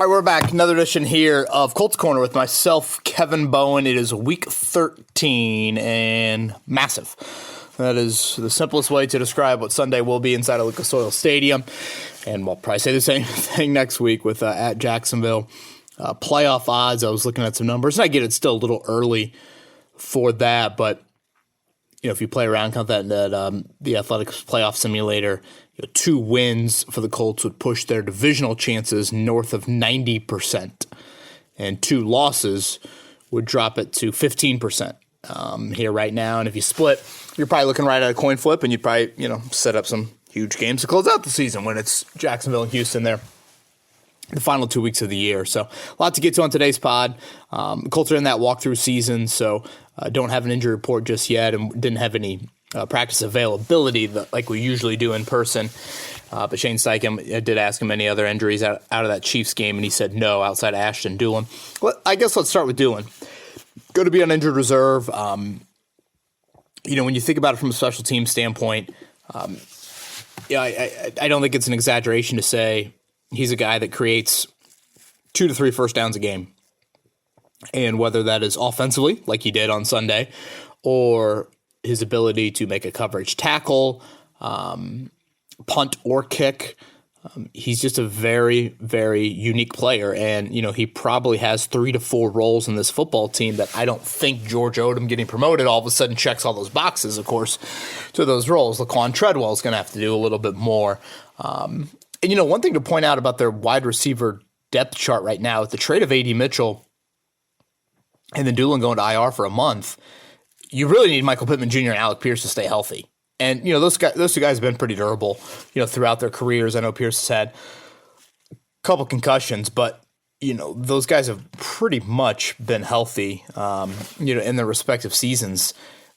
All right, we're back. Another edition here of Colts Corner with myself, Kevin Bowen. It is week 13 and massive. That is the simplest way to describe what Sunday will be inside of Lucas Oil Stadium. And we'll probably say the same thing next week with at Jacksonville. Playoff odds, I was looking at some numbers, and I get it's still a little early for that, but if you play around, count that the Athletics playoff simulator, 2 wins for the Colts would push their divisional chances north of 90%, and 2 losses would drop it to 15% here right now. And if you split, you're probably looking right at a coin flip, and you'd probably set up some huge games to close out the season when it's Jacksonville and Houston there. The final 2 weeks of the year. So a lot to get to on today's pod. The Colts are in that walkthrough season, so don't have an injury report just yet and didn't have any practice availability like we usually do in person. But Shane Steichen, I did ask him any other injuries out of that Chiefs game, and he said no outside of Ashton Dulin. Well, I guess let's start with Dulin. Going to be on injured reserve. When you think about it from a special team standpoint, I don't think it's an exaggeration to say he's a guy that creates 2 to 3 first downs a game. And whether that is offensively, like he did on Sunday, or his ability to make a coverage tackle, punt or kick, he's just a very, very unique player. And, he probably has 3 to 4 roles in this football team that I don't think George Odom getting promoted all of a sudden checks all those boxes, of course, to those roles. Laquan Treadwell is going to have to do a little bit more. And, one thing to point out about their wide receiver depth chart right now, with the trade of A.D. Mitchell and then Dulin going to IR for a month, you really need Michael Pittman Jr. and Alec Pierce to stay healthy. And, those two guys have been pretty durable, throughout their careers. I know Pierce has had a couple concussions, but, those guys have pretty much been healthy, in their respective seasons.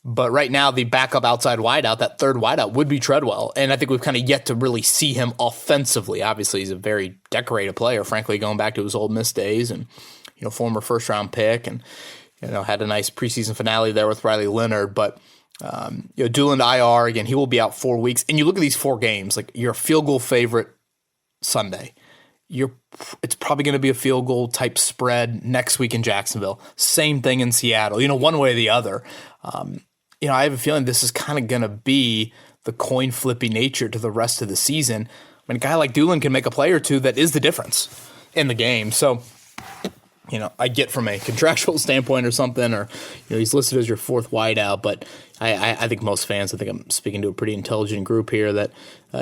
But right now, the backup outside wideout, that third wideout, would be Treadwell. And I think we've kind of yet to really see him offensively. Obviously, he's a very decorated player, frankly, going back to his Ole Miss days and, former first-round pick and, had a nice preseason finale there with Riley Leonard. But, Dulin to IR, again, he will be out 4 weeks. And you look at these 4 games, like you're a field goal favorite Sunday. It's probably going to be a field goal type spread next week in Jacksonville. Same thing in Seattle, one way or the other. I have a feeling this is kind of going to be the coin flippy nature to the rest of the season. A guy like Dulin can make a play or two that is the difference in the game. So, I get from a contractual standpoint or something, or, he's listed as your 4th wideout, but I think most fans, I think I'm speaking to a pretty intelligent group here that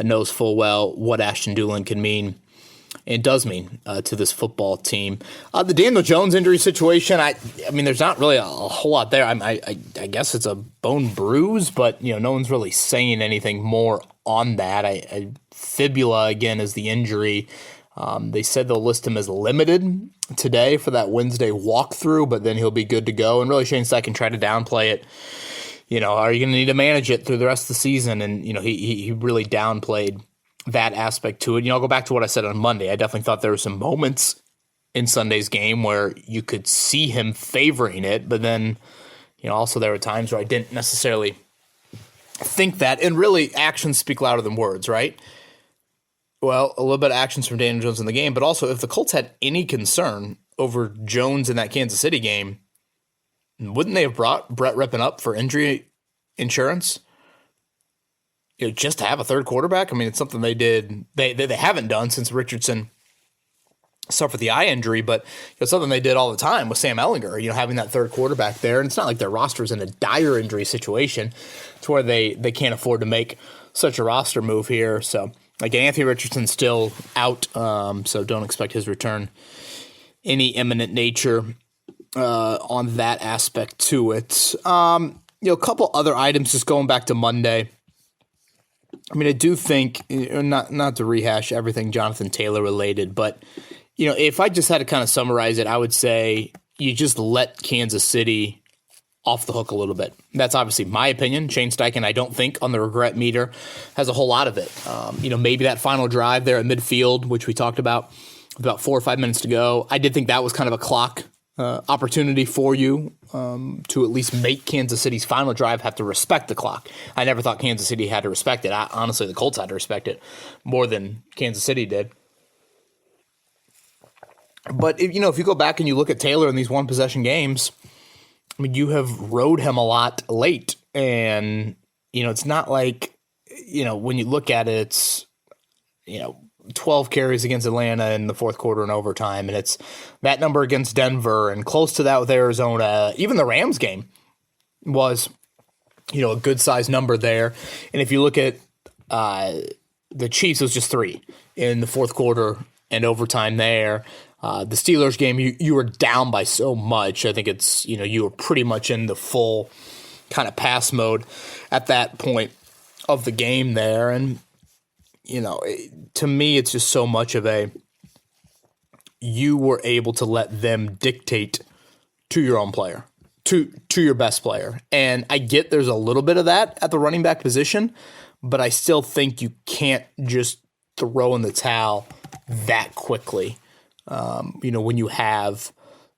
knows full well what Ashton Dulin can mean and does mean to this football team. The Daniel Jones injury situation, I mean, there's not really a whole lot there. I guess it's a bone bruise, but, no one's really saying anything more on that. Fibula, again, is the injury. They said they'll list him as limited today for that Wednesday walkthrough, but then he'll be good to go. And really, Shane Steichen tried to downplay it. Are you going to need to manage it through the rest of the season? And, he really downplayed that aspect to it. I'll go back to what I said on Monday. I definitely thought there were some moments in Sunday's game where you could see him favoring it, but then, also there were times where I didn't necessarily think that. And really, actions speak louder than words, right? Well, a little bit of actions from Daniel Jones in the game, but also if the Colts had any concern over Jones in that Kansas City game, wouldn't they have brought Brett Rippon up for injury insurance? Just to have a third quarterback? I mean, it's something they did. They haven't done since Richardson suffered the eye injury, but it's something they did all the time with Sam Ehlinger, having that third quarterback there. And it's not like their roster is in a dire injury situation to where they can't afford to make such a roster move here. So, again, Anthony Richardson's still out, so don't expect his return any imminent nature on that aspect to it. A couple other items just going back to Monday. I mean, I do think, not to rehash everything Jonathan Taylor related, but, if I just had to kind of summarize it, I would say you just let Kansas City off the hook a little bit. That's obviously my opinion. Shane Steichen, I don't think, on the regret meter, has a whole lot of it. Maybe that final drive there at midfield, which we talked about 4 or 5 minutes to go, I did think that was kind of a clock opportunity for you to at least make Kansas City's final drive have to respect the clock. I never thought Kansas City had to respect it. Honestly, the Colts had to respect it more than Kansas City did. But if you go back and you look at Taylor in these one possession games, I mean, you have rode him a lot late, and it's not like when you look at it, it's 12 carries against Atlanta in the fourth quarter and overtime, and it's that number against Denver and close to that with Arizona. Even the Rams game was a good size number there. And if you look at the Chiefs, it was just 3 in the fourth quarter and overtime there. The Steelers game, you were down by so much. I think it's, you were pretty much in the full kind of pass mode at that point of the game there. And, to me, it's just so much of you were able to let them dictate to your own player, to your best player. And I get there's a little bit of that at the running back position, but I still think you can't just throw in the towel that quickly. When you have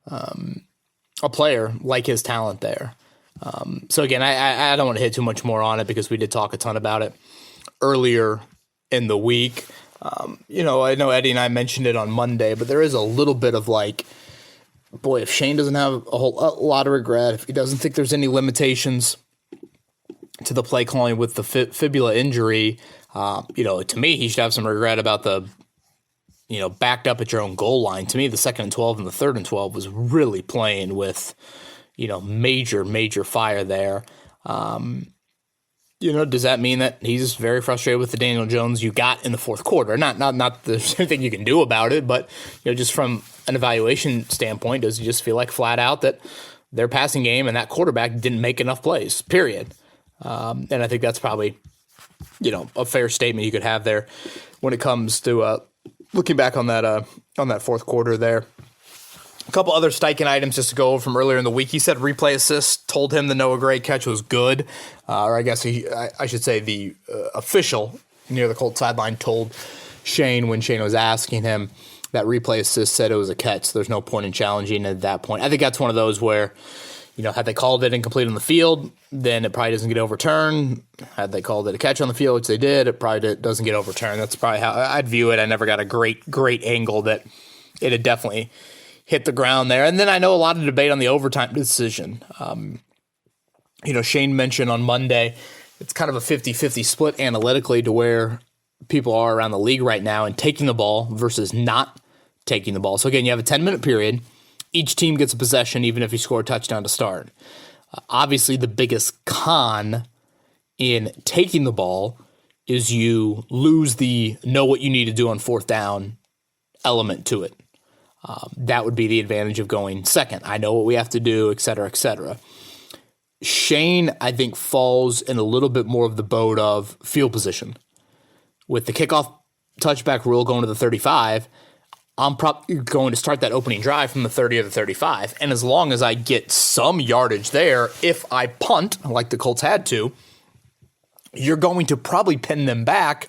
a player like his talent there. So again, I don't want to hit too much more on it because we did talk a ton about it earlier in the week. I know Eddie and I mentioned it on Monday, but there is a little bit of if Shane doesn't have a lot of regret, if he doesn't think there's any limitations to the play calling with the fibula injury, to me, he should have some regret about the backed up at your own goal line. To me, the 2nd and 12 and the 3rd and 12 was really playing with, major fire there. Does that mean that he's very frustrated with the Daniel Jones you got in the fourth quarter? Not that there's anything you can do about it, but just from an evaluation standpoint, does he just feel like flat out that their passing game and that quarterback didn't make enough plays, period? And I think that's probably, a fair statement you could have there when it comes to looking back on that fourth quarter there. A couple other Steichen items just to go over from earlier in the week. He said replay assist told him the Noah Gray catch was good. Or I guess I should say the official near the Colts sideline told Shane when Shane was asking him that replay assist said it was a catch. So there's no point in challenging at that point. I think that's one of those where, had they called it incomplete on the field, then it probably doesn't get overturned. Had they called it a catch on the field, which they did, it probably doesn't get overturned. That's probably how I'd view it. I never got a great angle that it had definitely hit the ground there. And then I know a lot of debate on the overtime decision. Shane mentioned on Monday, it's kind of a 50-50 split analytically to where people are around the league right now and taking the ball versus not taking the ball. So again, you have a 10-minute period. Each team gets a possession, even if you score a touchdown to start. Obviously, the biggest con in taking the ball is you lose the know what you need to do on fourth down element to it. That would be the advantage of going second. I know what we have to do, et cetera, et cetera. Shane, I think, falls in a little bit more of the boat of field position. With the kickoff touchback rule going to the 35, I'm probably going to start that opening drive from the 30 or the 35. And as long as I get some yardage there, if I punt, like the Colts had to, you're going to probably pin them back.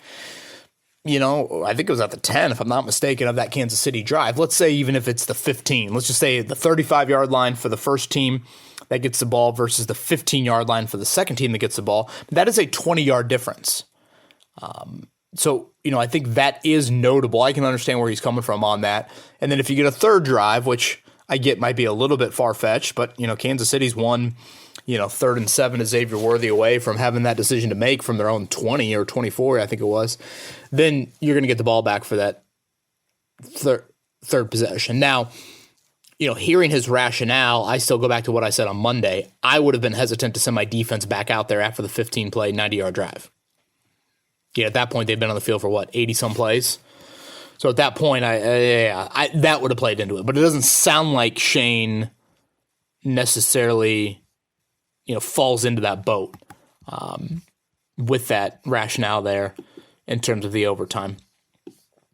I think it was at the 10, if I'm not mistaken, of that Kansas City drive. Let's say even if it's the 15. Let's just say the 35-yard line for the first team that gets the ball versus the 15-yard line for the second team that gets the ball. That is a 20-yard difference. So, I think that is notable. I can understand where he's coming from on that. And then if you get a third drive, which I get might be a little bit far-fetched, but, Kansas City's won, 3rd and 7 is Xavier Worthy away from having that decision to make from their own 20 or 24, I think it was. Then you're going to get the ball back for that third possession. Now, hearing his rationale, I still go back to what I said on Monday. I would have been hesitant to send my defense back out there after the 15-play, 90-yard drive. At that point, they've been on the field for, 80-some plays? So at that point, that would have played into it. But it doesn't sound like Shane necessarily, falls into that boat with that rationale there in terms of the overtime.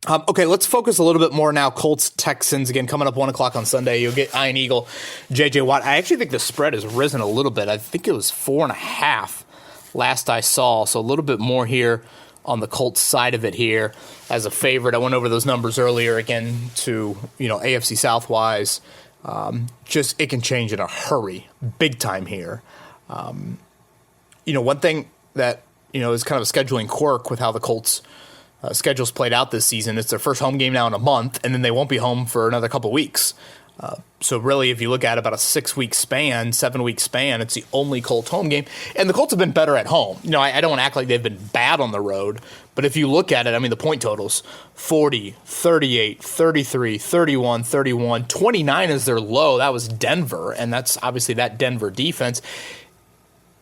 Okay, let's focus a little bit more now. Colts, Texans, again, coming up 1 o'clock on Sunday. You'll get Iron Eagle, J.J. Watt. I actually think the spread has risen a little bit. I think it was 4.5 last I saw, so a little bit more here on the Colts side of it here as a favorite. I went over those numbers earlier again to, AFC South-wise. Just it can change in a hurry, big time here. One thing that, is kind of a scheduling quirk with how the Colts schedule's played out this season. It's their first home game now in a month, and then they won't be home for another couple weeks. So really, if you look at about a 6-week span, 7-week span, it's the only Colts home game. And the Colts have been better at home. I don't want to act like they've been bad on the road, but if you look at it, the point totals, 40, 38, 33, 31, 31, 29 is their low. That was Denver, and that's obviously that Denver defense.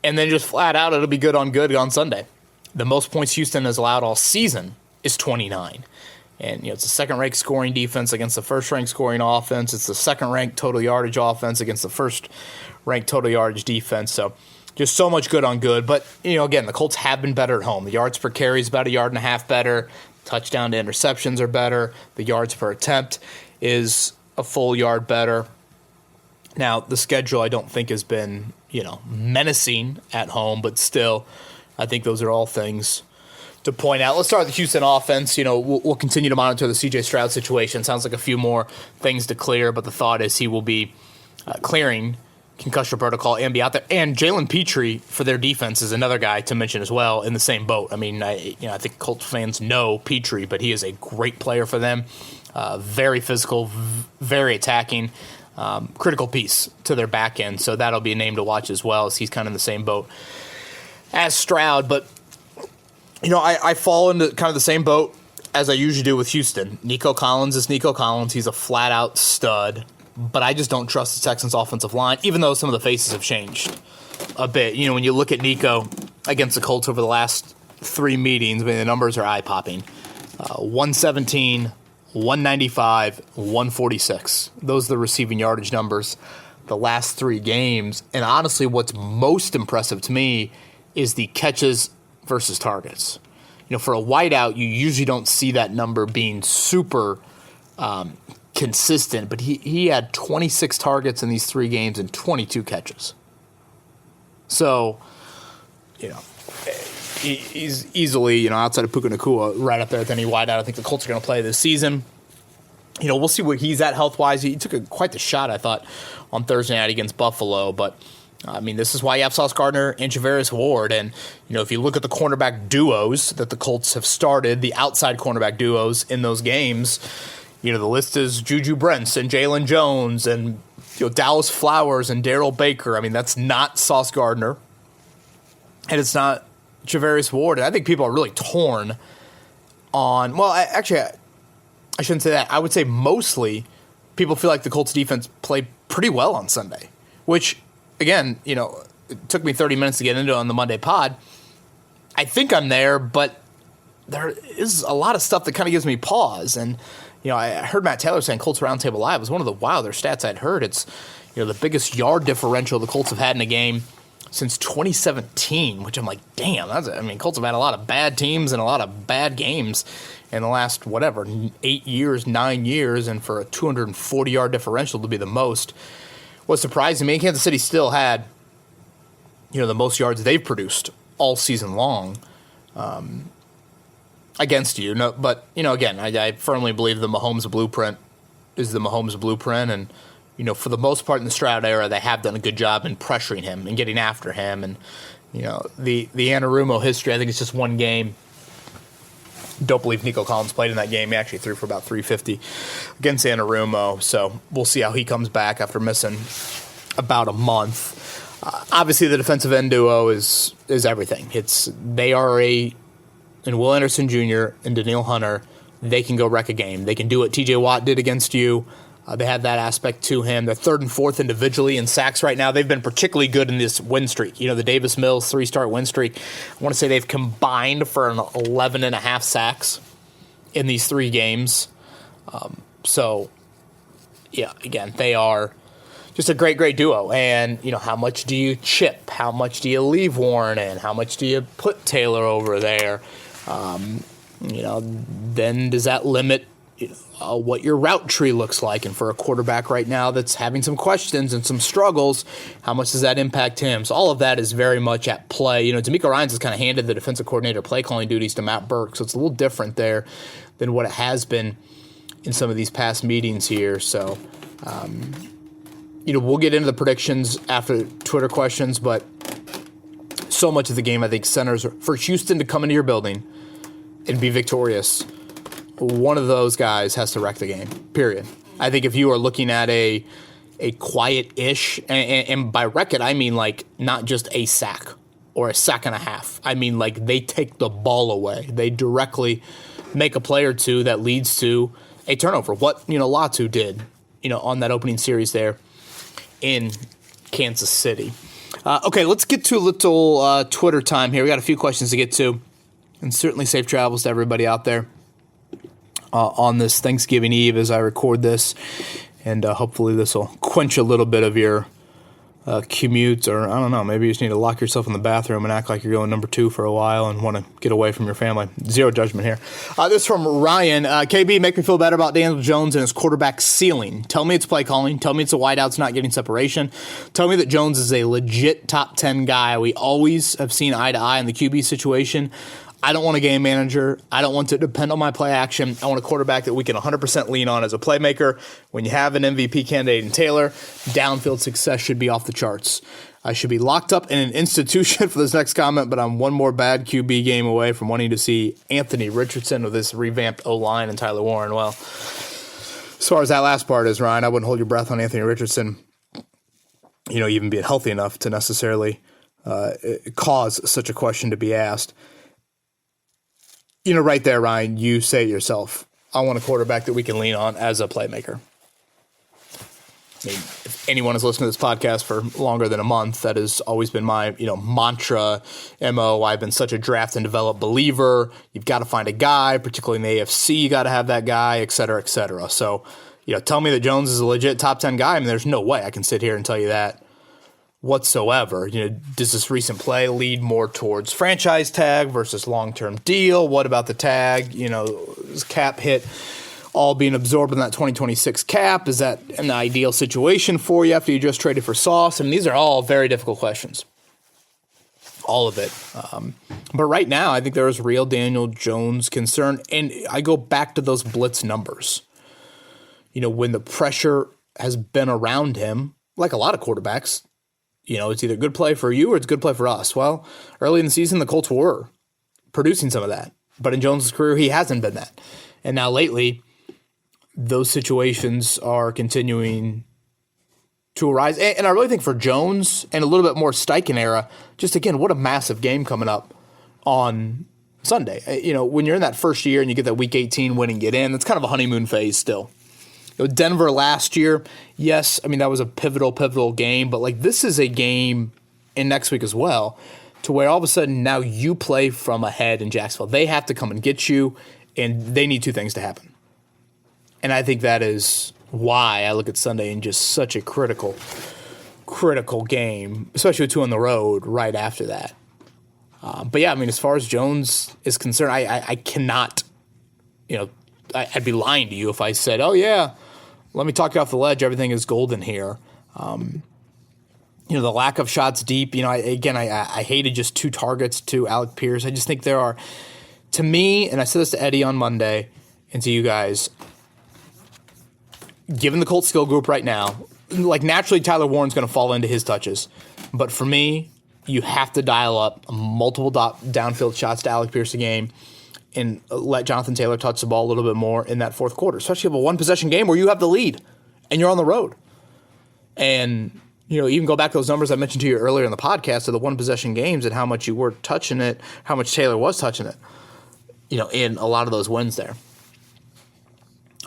And then just flat out, it'll be good on Sunday. The most points Houston has allowed all season is 29. And, it's a second-ranked scoring defense against the first-ranked scoring offense. It's the second-ranked total yardage offense against the first-ranked total yardage defense. So just so much good on good. But, again, the Colts have been better at home. The yards per carry is about 1.5 yards better. Touchdown to interceptions are better. The yards per attempt is a full yard better. Now, the schedule I don't think has been, menacing at home, but still, I think those are all things to point out. Let's start with the Houston offense. We'll continue to monitor the C.J. Stroud situation. Sounds like a few more things to clear, but the thought is he will be clearing concussion protocol and be out there. And Jalen Petrie for their defense is another guy to mention as well in the same boat. I think Colts fans know Petrie, but he is a great player for them. Very physical, very attacking, critical piece to their back end. So that'll be a name to watch as well, as he's kind of in the same boat as Stroud. But I fall into kind of the same boat as I usually do with Houston. Nico Collins is Nico Collins. He's a flat-out stud. But I just don't trust the Texans' offensive line, even though some of the faces have changed a bit. When you look at Nico against the Colts over the last 3 meetings, the numbers are eye-popping. 117, 195, 146. Those are the receiving yardage numbers the last 3 games. And honestly, what's most impressive to me is the catches versus targets. For a wideout, you usually don't see that number being super consistent, but he had 26 targets in these 3 games and 22 catches. So, he's easily, outside of Puka Nacua, right up there with any wideout I think the Colts are going to play this season. We'll see where he's at health-wise. He took quite the shot, I thought, on Thursday night against Buffalo, but this is why you have Sauce Gardner and Javarius Ward. And, if you look at the cornerback duos that the Colts have started, the outside cornerback duos in those games, the list is Juju Brents and Jalen Jones and, Dallas Flowers and Darrell Baker. That's not Sauce Gardner. And it's not Javarius Ward. And I think people are really torn on, I shouldn't say that. I would say mostly people feel like the Colts defense played pretty well on Sunday, which, again, it took me 30 minutes to get into it on the Monday pod. I think I'm there, but there is a lot of stuff that kind of gives me pause. And, I heard Matt Taylor saying Colts Roundtable Live was one of the wilder stats I'd heard. It's, the biggest yard differential the Colts have had in a game since 2017, which I'm like, damn, Colts have had a lot of bad teams and a lot of bad games in the last, 8 years, 9 years, and for a 240-yard differential to be the most was surprising me. Kansas City still had, the most yards they've produced all season long against you. No, but, again, I firmly believe the Mahomes blueprint is the Mahomes blueprint. And, for the most part in the Stroud era, they have done a good job in pressuring him and getting after him. And, the Anarumo history, I think it's just one game. Don't believe Nico Collins played in that game. He actually threw for about 350 against Anarumo. So we'll see how he comes back after missing about a month. Obviously, the defensive end duo is everything. They are and Will Anderson Jr. and Daniil Hunter, they can go wreck a game. They can do what T.J. Watt did against you. They have that aspect to him. They're 3rd and 4th individually in sacks right now. They've been particularly good in this win streak. The Davis Mills 3-start win streak. I want to say they've combined for an 11.5 sacks in these 3 games. Again, they are just a great, great duo. And, how much do you chip? How much do you leave Warren in? How much do you put Taylor over there? Then does that limit what your route tree looks like? And for a quarterback right now that's having some questions and some struggles, how much does that impact him? So all of that is very much at play. D'Amico Ryans has kind of handed the defensive coordinator play calling duties to Matt Burke, so it's a little different there than what it has been in some of these past meetings here. So, we'll get into the predictions after Twitter questions, but so much of the game, I think, centers for Houston to come into your building and be victorious, one of those guys has to wreck the game, period. I think if you are looking at a quiet-ish, and by wreck it, I mean like not just a sack or a sack and a half. I mean like they take the ball away. They directly make a play or two that leads to a turnover. What, Latu did, on that opening series there in Kansas City. Okay, let's get to a little Twitter time here. We got a few questions to get to, and certainly safe travels to everybody out there on this Thanksgiving Eve as I record this, and hopefully this will quench a little bit of your commute, or I don't know, maybe you just need to lock yourself in the bathroom and act like you're going number 2 for a while and want to get away from your family. Zero judgment here. This is from Ryan. KB, make me feel better about Daniel Jones and his quarterback ceiling. Tell me it's play calling. Tell me it's the wideouts not getting separation. Tell me that Jones is a legit top 10 guy. We always have seen eye to eye in the QB situation. I don't want a game manager. I don't want to depend on my play action. I want a quarterback that we can 100% lean on as a playmaker. When you have an MVP candidate in Taylor, downfield success should be off the charts. I should be locked up in an institution for this next comment, but I'm one more bad QB game away from wanting to see Anthony Richardson with this revamped O-line and Tyler Warren. Well, as far as that last part is, Ryan, I wouldn't hold your breath on Anthony Richardson, even being healthy enough to necessarily cause such a question to be asked. Right there, Ryan, you say it yourself. I want a quarterback that we can lean on as a playmaker. I mean, if anyone has listened to this podcast for longer than a month, that has always been my, mantra, MO. I've been such a draft and develop believer. You've got to find a guy, particularly in the AFC, you got to have that guy, et cetera, et cetera. So, tell me that Jones is a legit top 10 guy. I mean, there's no way I can sit here and tell you that whatsoever. Does this recent play lead more towards franchise tag versus long-term deal? What about the tag? Is cap hit all being absorbed in that 2026 cap? Is that an ideal situation for you after you just traded for Sauce? I mean, these are all very difficult questions. All of it. But right now, I think there is real Daniel Jones concern. And I go back to those blitz numbers. When the pressure has been around him, like a lot of quarterbacks, it's either good play for you or it's good play for us. Well, early in the season, the Colts were producing some of that. But in Jones' career, he hasn't been that. And now lately, those situations are continuing to arise. And I really think for Jones and a little bit more Steichen era, just again, what a massive game coming up on Sunday. When you're in that first year and you get that Week 18 win and get in, that's kind of a honeymoon phase still. Denver last year, yes, I mean, that was a pivotal game, but this is a game in next week as well, to where all of a sudden now you play from ahead in Jacksonville. They have to come and get you, and they need two things to happen. And I think that is why I look at Sunday in just such a critical game, especially with two on the road right after that. But yeah, I mean, as far as Jones is concerned, I cannot, I'd be lying to you if I said, oh yeah, let me talk you off the ledge. Everything is golden here. The lack of shots deep. I hated just 2 targets to Alec Pierce. I just think there are, to me, and I said this to Eddie on Monday and to you guys, given the Colts skill group right now, naturally Tyler Warren's going to fall into his touches. But for me, you have to dial up multiple downfield shots to Alec Pierce a game and let Jonathan Taylor touch the ball a little bit more in that fourth quarter, especially if a one-possession game where you have the lead and you're on the road. And, even go back to those numbers I mentioned to you earlier in the podcast of the one-possession games and how much you were touching it, how much Taylor was touching it, in a lot of those wins there.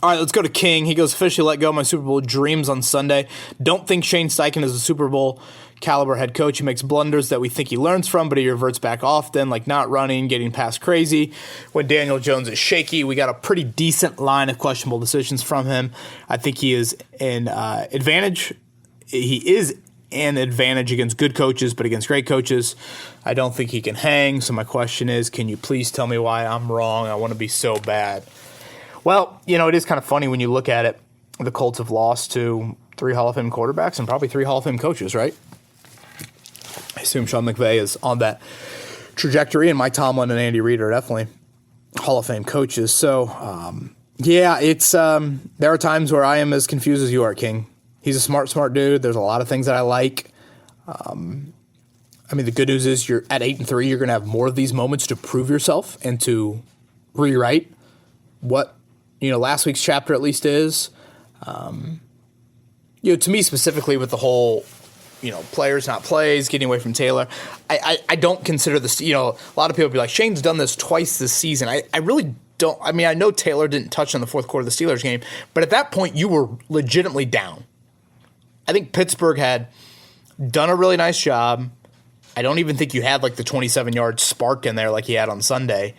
All right, let's go to King. He goes, officially let go of my Super Bowl dreams on Sunday. Don't think Shane Steichen is a Super Bowl caliber head coach. He makes blunders that we think he learns from, but he reverts back often, like not running, getting past crazy. When Daniel Jones is shaky, we got a pretty decent line of questionable decisions from him. I think he is an advantage. He is an advantage against good coaches, but against great coaches, I don't think he can hang. So my question is, can you please tell me why I'm wrong? I want to be so bad. Well, it is kind of funny when you look at it. The Colts have lost to 3 Hall of Fame quarterbacks and probably 3 Hall of Fame coaches, right? I assume Sean McVay is on that trajectory, and Mike Tomlin and Andy Reid are definitely Hall of Fame coaches. So, it's there are times where I am as confused as you are, King. He's a smart dude. There's a lot of things that I like. The good news is you're at 8-3. You're going to have more of these moments to prove yourself and to rewrite what, last week's chapter at least is. To me specifically with the whole, players not plays, getting away from Taylor, I don't consider this, a lot of people be like, Shane's done this twice this season. I really don't. I mean, I know Taylor didn't touch on the fourth quarter of the Steelers game, but at that point you were legitimately down. I think Pittsburgh had done a really nice job. I don't even think you had like the 27-yard spark in there like he had on Sunday.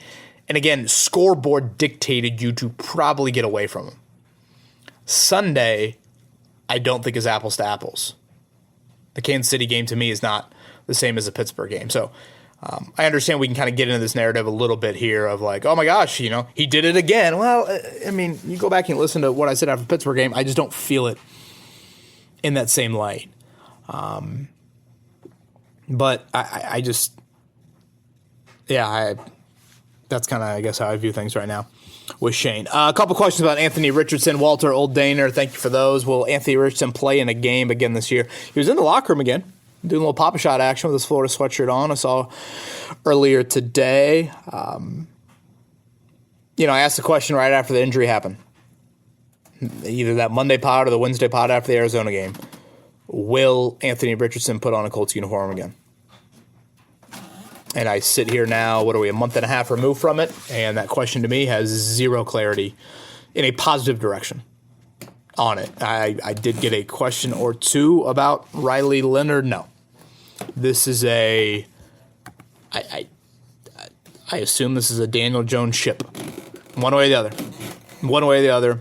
And again, scoreboard dictated you to probably get away from him. Sunday, I don't think is apples to apples. The Kansas City game to me is not the same as the Pittsburgh game. So I understand we can kind of get into this narrative a little bit here of like, oh my gosh, he did it again. Well, I mean, you go back and listen to what I said after the Pittsburgh game. I just don't feel it in that same light. But I just, that's kind of, I guess, how I view things right now with Shane. A couple questions about Anthony Richardson. Walter Old Daner, thank you for those. Will Anthony Richardson play in a game again this year? He was in the locker room again, doing a little Papa Shot action with his Florida sweatshirt on. I saw earlier today. I asked the question right after the injury happened. Either that Monday pod or the Wednesday pod after the Arizona game. Will Anthony Richardson put on a Colts uniform again? And I sit here now, what are we, a month and a half removed from it? And that question to me has zero clarity in a positive direction on it. I did get a question or two about Riley Leonard. No. This is I assume this is a Daniel Jones ship. One way or the other. One way or the other.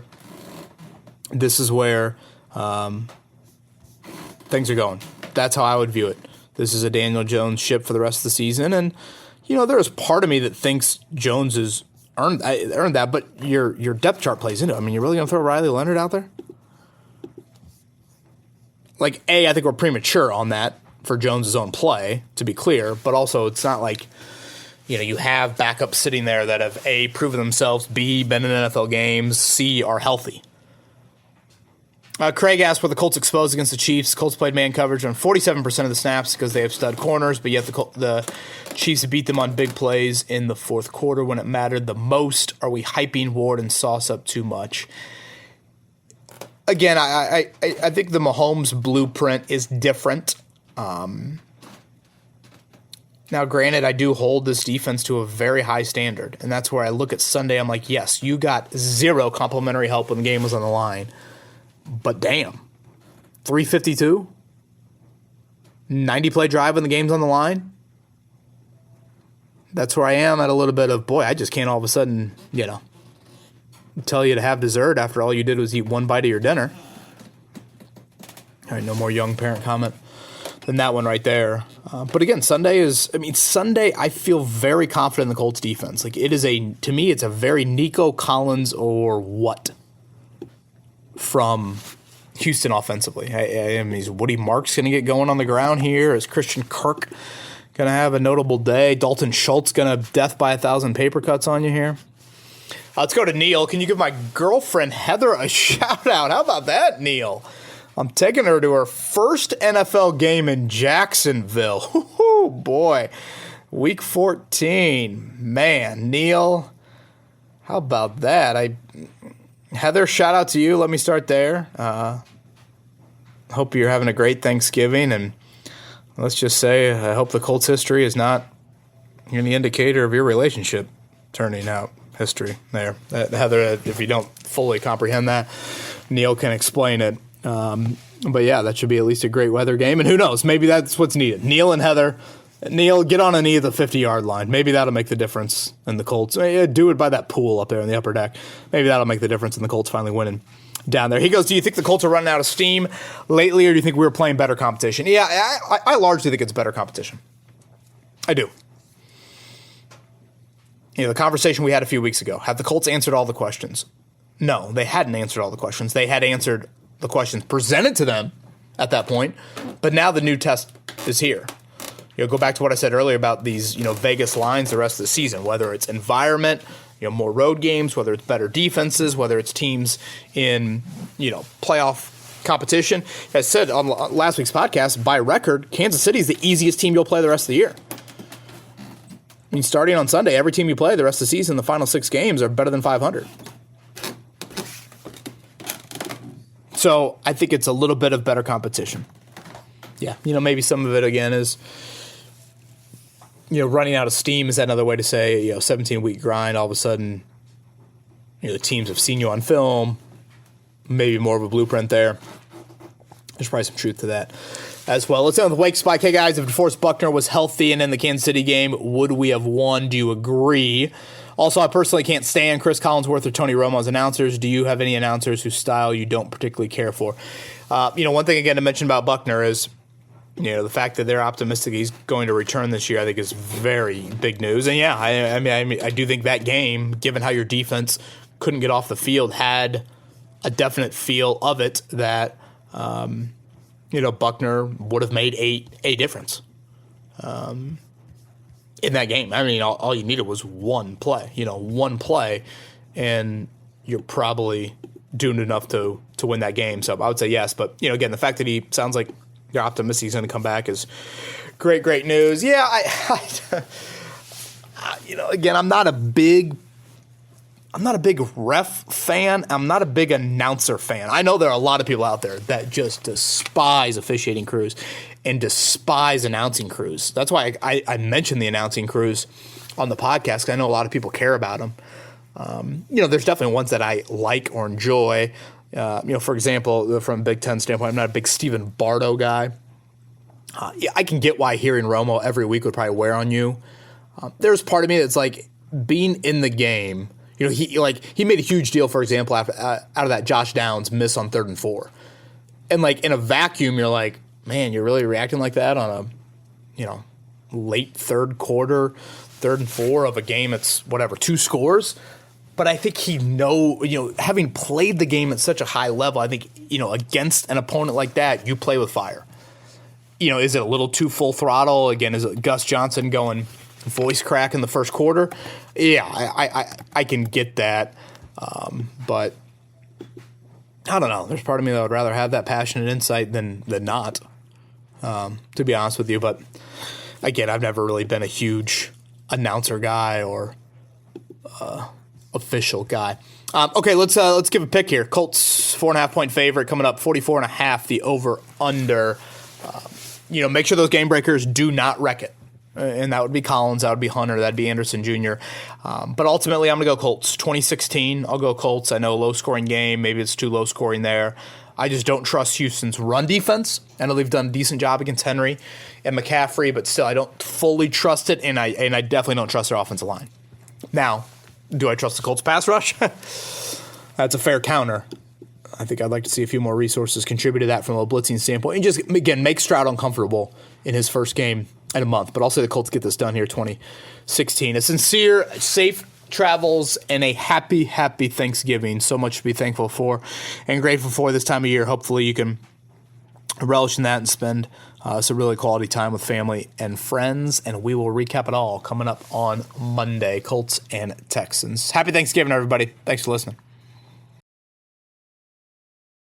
This is where things are going. That's how I would view it. This is a Daniel Jones ship for the rest of the season. And, there's part of me that thinks Jones has earned that, but your depth chart plays into it. I mean, you're really going to throw Riley Leonard out there? Like, I think we're premature on that for Jones' own play, to be clear. But also, it's not like, you have backups sitting there that have, A, proven themselves, B, been in NFL games, C, are healthy. Craig asked, were the Colts exposed against the Chiefs? Colts played man coverage on 47% of the snaps because they have stud corners, but yet the Chiefs beat them on big plays in the fourth quarter when it mattered the most. Are we hyping Ward and Sauce up too much? Again, I think the Mahomes blueprint is different. Now, granted, I do hold this defense to a very high standard, and that's where I look at Sunday. I'm like, yes, you got zero complimentary help when the game was on the line. But damn, 352, 90-play drive when the game's on the line. That's where I am at a little bit of, boy, I just can't all of a sudden, tell you to have dessert after all you did was eat one bite of your dinner. All right, no more young parent comment than that one right there. But again, Sunday I feel very confident in the Colts defense. Like to me, it's a very Nico Collins or what from Houston offensively. Is Woody Marks going to get going on the ground here? Is Christian Kirk going to have a notable day? Dalton Schultz going to death by 1,000 paper cuts on you here? Let's go to Neil. Can you give my girlfriend Heather a shout out? How about that, Neil? I'm taking her to her first NFL game in Jacksonville. Oh boy. Week 14. Man, Neil, how about that? Heather, shout out to you. Let me start there. Hope you're having a great Thanksgiving, and let's just say I hope the Colts history is not any indicator of your relationship turning out history there. Heather, if you don't fully comprehend that, Neil can explain it. But yeah, that should be at least a great weather game, and who knows, maybe that's what's needed. Neil and Heather. Neil, get on a knee at the 50-yard line. Maybe that'll make the difference in the Colts. Do it by that pool up there in the upper deck. Maybe that'll make the difference in the Colts finally winning down there. He goes, do you think the Colts are running out of steam lately, or do you think we were playing better competition? Yeah, I largely think it's better competition. I do. The conversation we had a few weeks ago, have the Colts answered all the questions? No, they hadn't answered all the questions. They had answered the questions presented to them at that point, but now the new test is here. Go back to what I said earlier about these, Vegas lines the rest of the season, whether it's environment, more road games, whether it's better defenses, whether it's teams in, playoff competition. As I said on last week's podcast, by record, Kansas City is the easiest team you'll play the rest of the year. I mean, starting on Sunday, every team you play the rest of the season, the final 6 games are better than 500. So I think it's a little bit of better competition. Yeah, maybe some of it, again, is, running out of steam. Is that another way to say, 17-week grind, all of a sudden, the teams have seen you on film, maybe more of a blueprint there. There's probably some truth to that as well. Let's end with the Wake Spike. Hey, guys, if DeForest Buckner was healthy and in the Kansas City game, would we have won? Do you agree? Also, I personally can't stand Chris Collinsworth or Tony Romo as announcers. Do you have any announcers whose style you don't particularly care for? One thing, again, to mention about Buckner is, the fact that they're optimistic he's going to return this year, I think is very big news. And, yeah, I do think that game, given how your defense couldn't get off the field, had a definite feel of it that Buckner would have made a difference in that game. I mean, all you needed was one play, and you're probably doing enough to win that game. So I would say yes. But, again, the fact that he sounds like you're optimistic he's going to come back is great news. Yeah, again, I'm not a big ref fan. I'm not a big announcer fan. I know there are a lot of people out there that just despise officiating crews and despise announcing crews. That's why I mentioned the announcing crews on the podcast, because I know a lot of people care about them. There's definitely ones that I like or enjoy. For example, from a Big Ten standpoint, I'm not a big Stephen Bardo guy. I can get why hearing Romo every week would probably wear on you. There's part of me that's like, being in the game. He made a huge deal, for example, out of that Josh Downs miss on 3rd and 4. And, in a vacuum, you're like, man, you're really reacting like that on a, late third quarter, 3rd and 4 of a game that's, 2 scores. But I think having played the game at such a high level, I think, against an opponent like that, you play with fire. Is it a little too full throttle? Again, is it Gus Johnson going voice crack in the first quarter? Yeah, I can get that. But I don't know. There's part of me that would rather have that passionate insight than not, to be honest with you. But again, I've never really been a huge announcer guy or official guy. Okay, let's give a pick here. Colts 4.5-point favorite coming up, 44.5, the over/under. Make sure those game breakers do not wreck it. And that would be Collins, that would be Hunter, that'd be Anderson Jr. But ultimately, I'm going to go Colts. 2016, I'll go Colts. I know low-scoring game. Maybe it's too low-scoring there. I just don't trust Houston's run defense. I know they've done a decent job against Henry and McCaffrey, but still, I don't fully trust it, and I definitely don't trust their offensive line. Now, do I trust the Colts pass rush? That's a fair counter. I think I'd like to see a few more resources contribute to that from a blitzing standpoint. And just, again, make Stroud uncomfortable in his first game in a month. But I'll say the Colts get this done here, 2016. A sincere, safe travels and a happy Thanksgiving. So much to be thankful for and grateful for this time of year. Hopefully you can relish in that and spend some really quality time with family and friends. And we will recap it all coming up on Monday, Colts and Texans. Happy Thanksgiving, everybody. Thanks for listening.